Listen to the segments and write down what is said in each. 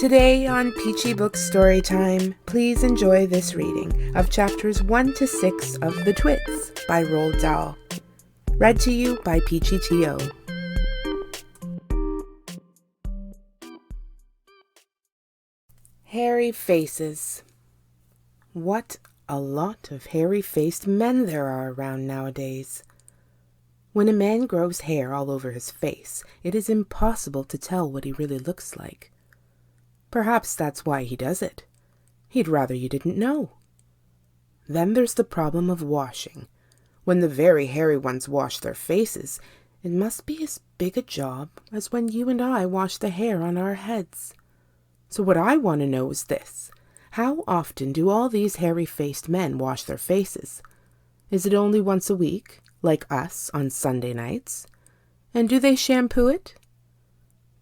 Today on Peachy Books Storytime, please enjoy this reading of chapters 1 to 6 of The Twits by Roald Dahl. Read to you by PeachyTO. Hairy Faces. What a lot of hairy-faced men there are around nowadays. When a man grows hair all over his face, it is impossible to tell what he really looks like. Perhaps that's why he does it. He'd rather you didn't know. Then there's the problem of washing. When the very hairy ones wash their faces, it must be as big a job as when you and I wash the hair on our heads. So what I want to know is this. How often do all these hairy-faced men wash their faces? Is it only once a week, like us on Sunday nights? And do they shampoo it?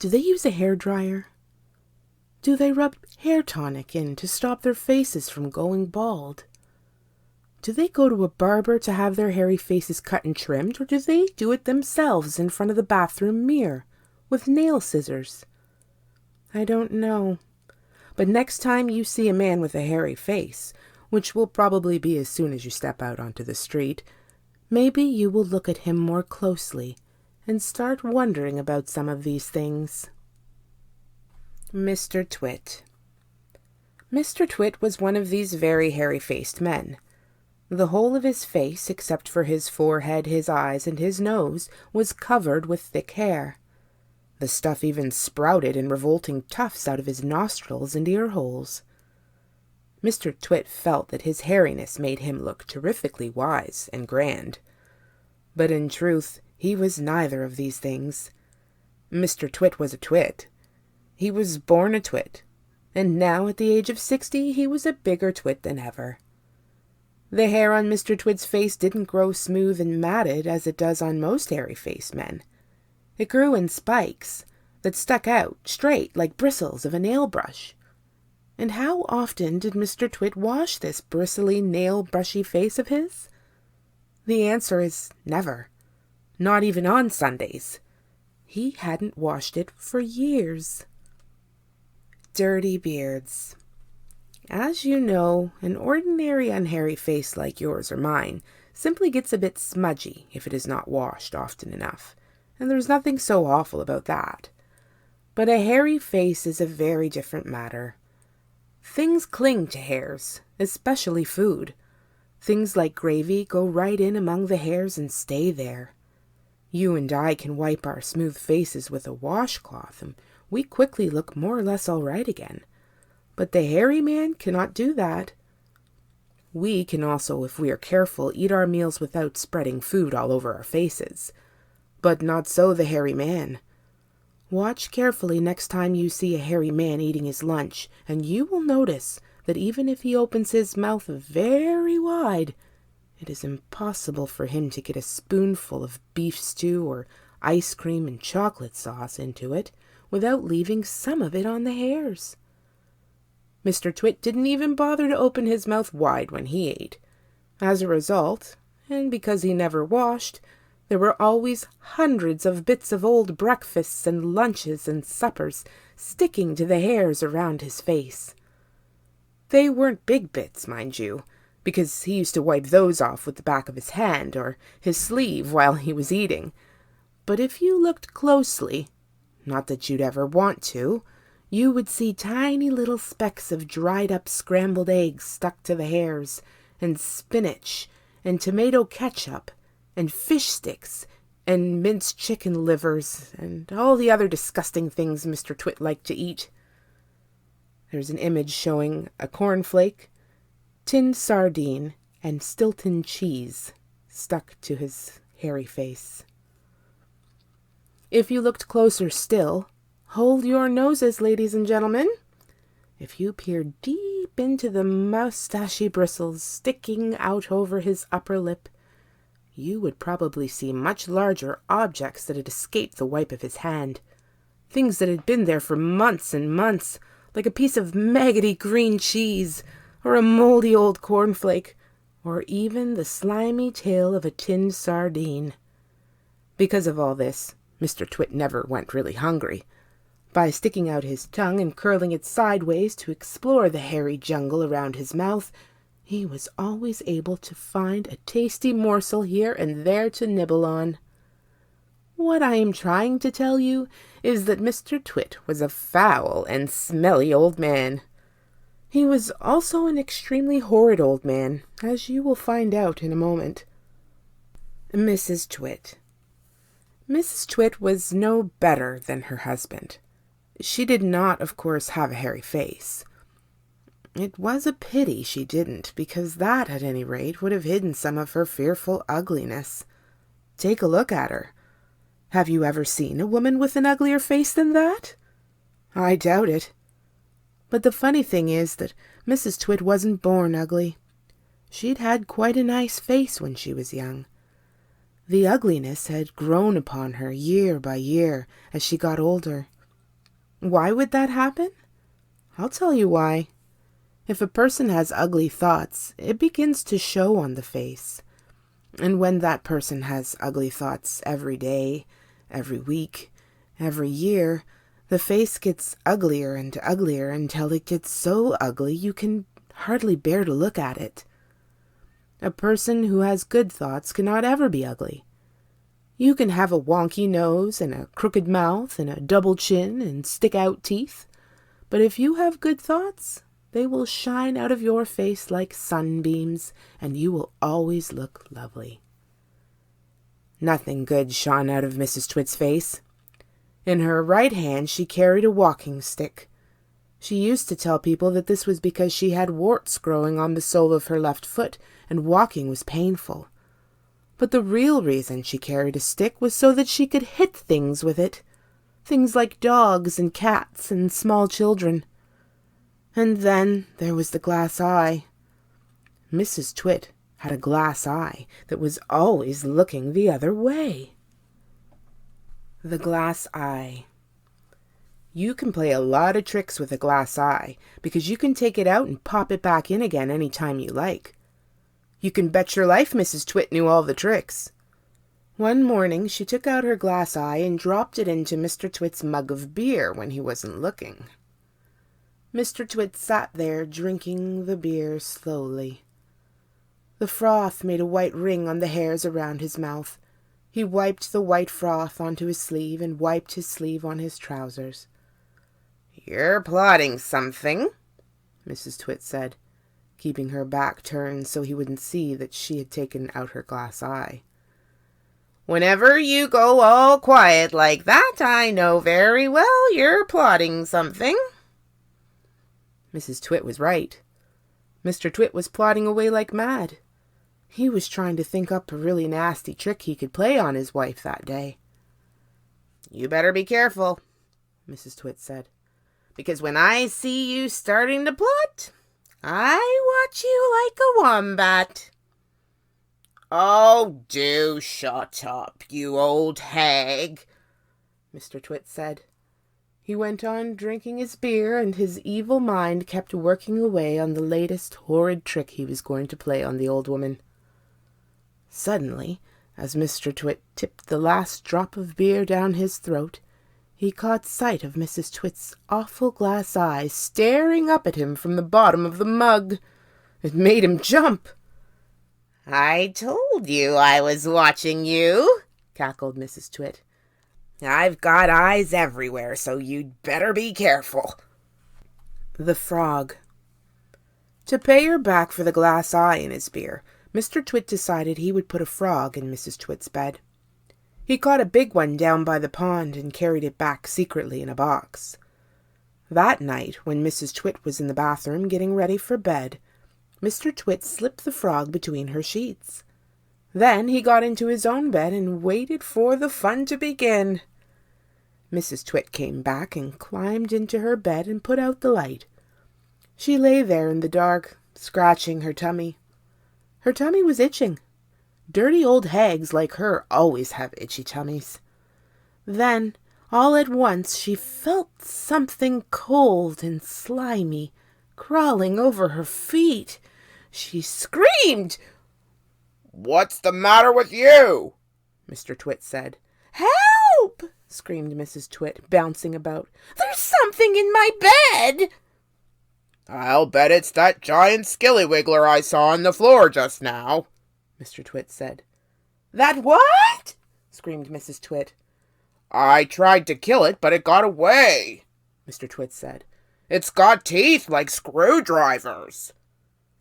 Do they use a hairdryer? Do they rub hair tonic in to stop their faces from going bald? Do they go to a barber to have their hairy faces cut and trimmed, or do they do it themselves in front of the bathroom mirror with nail scissors? I don't know. But next time you see a man with a hairy face, which will probably be as soon as you step out onto the street, maybe you will look at him more closely and start wondering about some of these things. Mr. Twit. Mr. Twit was one of these very hairy-faced men. The whole of his face, except for his forehead, his eyes, and his nose, was covered with thick hair. The stuff even sprouted in revolting tufts out of his nostrils and ear holes. Mr. Twit felt that his hairiness made him look terrifically wise and grand. But in truth, he was neither of these things. Mr. Twit was a twit. He was born a twit, and now at the age of 60 he was a bigger twit than ever. The hair on Mr. Twit's face didn't grow smooth and matted as it does on most hairy-faced men. It grew in spikes that stuck out straight like bristles of a nail brush. And how often did Mr. Twit wash this bristly, nail-brushy face of his? The answer is never. Not even on Sundays. He hadn't washed it for years. Dirty beards. As you know, an ordinary unhairy face like yours or mine simply gets a bit smudgy if it is not washed often enough, and there's nothing so awful about that. But a hairy face is a very different matter. Things cling to hairs, especially food. Things like gravy go right in among the hairs and stay there. You and I can wipe our smooth faces with a washcloth, and we quickly look more or less all right again. But the hairy man cannot do that. We can also, if we are careful, eat our meals without spreading food all over our faces. But not so the hairy man. Watch carefully next time you see a hairy man eating his lunch, and you will notice that even if he opens his mouth very wide, it is impossible for him to get a spoonful of beef stew or ice cream and chocolate sauce into it without leaving some of it on the hairs. Mr. Twit didn't even bother to open his mouth wide when he ate. As a result, and because he never washed, there were always hundreds of bits of old breakfasts and lunches and suppers sticking to the hairs around his face. They weren't big bits, mind you, because he used to wipe those off with the back of his hand or his sleeve while he was eating. But if you looked closely, not that you'd ever want to, you would see tiny little specks of dried-up scrambled eggs stuck to the hairs, and spinach, and tomato ketchup, and fish sticks, and minced chicken livers, and all the other disgusting things Mr. Twit liked to eat. There's an image showing a cornflake, tinned sardine, and Stilton cheese stuck to his hairy face. If you looked closer still, hold your noses, ladies and gentlemen. If you peered deep into the moustachy bristles sticking out over his upper lip, you would probably see much larger objects that had escaped the wipe of his hand. Things that had been there for months and months, like a piece of maggoty green cheese, or a moldy old cornflake, or even the slimy tail of a tinned sardine. Because of all this, Mr. Twit never went really hungry. By sticking out his tongue and curling it sideways to explore the hairy jungle around his mouth, he was always able to find a tasty morsel here and there to nibble on. What I am trying to tell you is that Mr. Twit was a foul and smelly old man. He was also an extremely horrid old man, as you will find out in a moment. Mrs. Twit. Mrs. Twit was no better than her husband. She did not, of course, have a hairy face. It was a pity she didn't, because that, at any rate, would have hidden some of her fearful ugliness. Take a look at her. Have you ever seen a woman with an uglier face than that? I doubt it. But the funny thing is that Mrs. Twit wasn't born ugly. She'd had quite a nice face when she was young. The ugliness had grown upon her year by year as she got older. Why would that happen? I'll tell you why. If a person has ugly thoughts, it begins to show on the face. And when that person has ugly thoughts every day, every week, every year, the face gets uglier and uglier until it gets so ugly you can hardly bear to look at it. A person who has good thoughts cannot ever be ugly. You can have a wonky nose and a crooked mouth and a double chin and stick-out teeth, but if you have good thoughts, they will shine out of your face like sunbeams, and you will always look lovely. Nothing good shone out of Mrs. Twit's face. In her right hand she carried a walking stick. She used to tell people that this was because she had warts growing on the sole of her left foot, and walking was painful. But the real reason she carried a stick was so that she could hit things with it. Things like dogs and cats and small children. And then there was the glass eye. Mrs. Twit had a glass eye that was always looking the other way. The glass eye. You can play a lot of tricks with a glass eye, because you can take it out and pop it back in again any time you like. You can bet your life Mrs. Twit knew all the tricks. One morning she took out her glass eye and dropped it into Mr. Twit's mug of beer when he wasn't looking. Mr. Twit sat there drinking the beer slowly. The froth made a white ring on the hairs around his mouth. He wiped the white froth onto his sleeve and wiped his sleeve on his trousers. "You're plotting something," Mrs. Twit said, keeping her back turned so he wouldn't see that she had taken out her glass eye. "Whenever you go all quiet like that, I know very well you're plotting something." Mrs. Twit was right. Mr. Twit was plotting away like mad. He was trying to think up a really nasty trick he could play on his wife that day. "You better be careful," Mrs. Twit said, "because when I see you starting to plot, I watch you like a wombat." "Oh, do shut up, you old hag," Mr. Twit said. He went on drinking his beer, and his evil mind kept working away on the latest horrid trick he was going to play on the old woman. Suddenly, as Mr. Twit tipped the last drop of beer down his throat, he caught sight of Mrs. Twit's awful glass eyes staring up at him from the bottom of the mug. It made him jump. "I told you I was watching you," cackled Mrs. Twit. "I've got eyes everywhere, so you'd better be careful." The frog. To pay her back for the glass eye in his beer, Mr. Twit decided he would put a frog in Mrs. Twit's bed. He caught a big one down by the pond and carried it back secretly in a box. That night, when Mrs. Twit was in the bathroom getting ready for bed, Mr. Twit slipped the frog between her sheets. Then he got into his own bed and waited for the fun to begin. Mrs. Twit came back and climbed into her bed and put out the light. She lay there in the dark, scratching her tummy. Her tummy was itching. Dirty old hags like her always have itchy tummies. Then, all at once, she felt something cold and slimy crawling over her feet. She screamed. "What's the matter with you?" Mr. Twit said. "Help!" screamed Mrs. Twit, bouncing about. "There's something in my bed!" "I'll bet it's that giant skillywiggler I saw on the floor just now," Mr. Twit said. "That what?" screamed Mrs. Twit. "I tried to kill it, but it got away," Mr. Twit said. "It's got teeth like screwdrivers."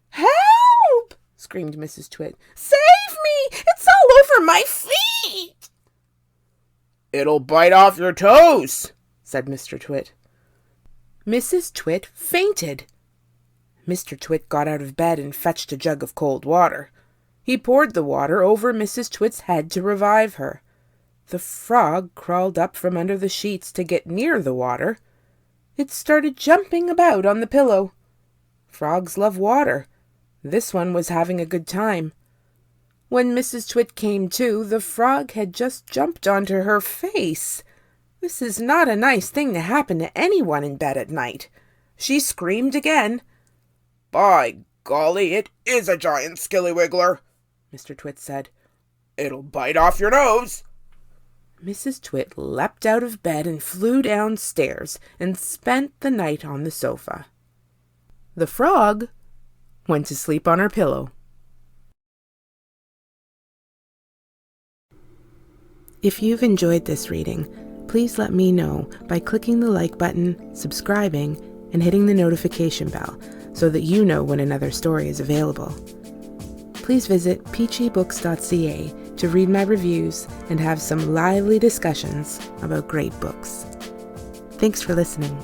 "Help!" screamed Mrs. Twit. "Save me! It's all over my feet!" "It'll bite off your toes," said Mr. Twit. Mrs. Twit fainted. Mr. Twit got out of bed and fetched a jug of cold water. He poured the water over Mrs. Twit's head to revive her. The frog crawled up from under the sheets to get near the water. It started jumping about on the pillow. Frogs love water. This one was having a good time. When Mrs. Twit came to, the frog had just jumped onto her face. This is not a nice thing to happen to anyone in bed at night. She screamed again. "By golly, it is a giant skillywiggler," Mr. Twit said. "It'll bite off your nose." Mrs. Twit leapt out of bed and flew downstairs and spent the night on the sofa. The frog went to sleep on her pillow. If you've enjoyed this reading, please let me know by clicking the like button, subscribing, and hitting the notification bell so that you know when another story is available. Please visit peachybooks.ca to read my reviews and have some lively discussions about great books. Thanks for listening.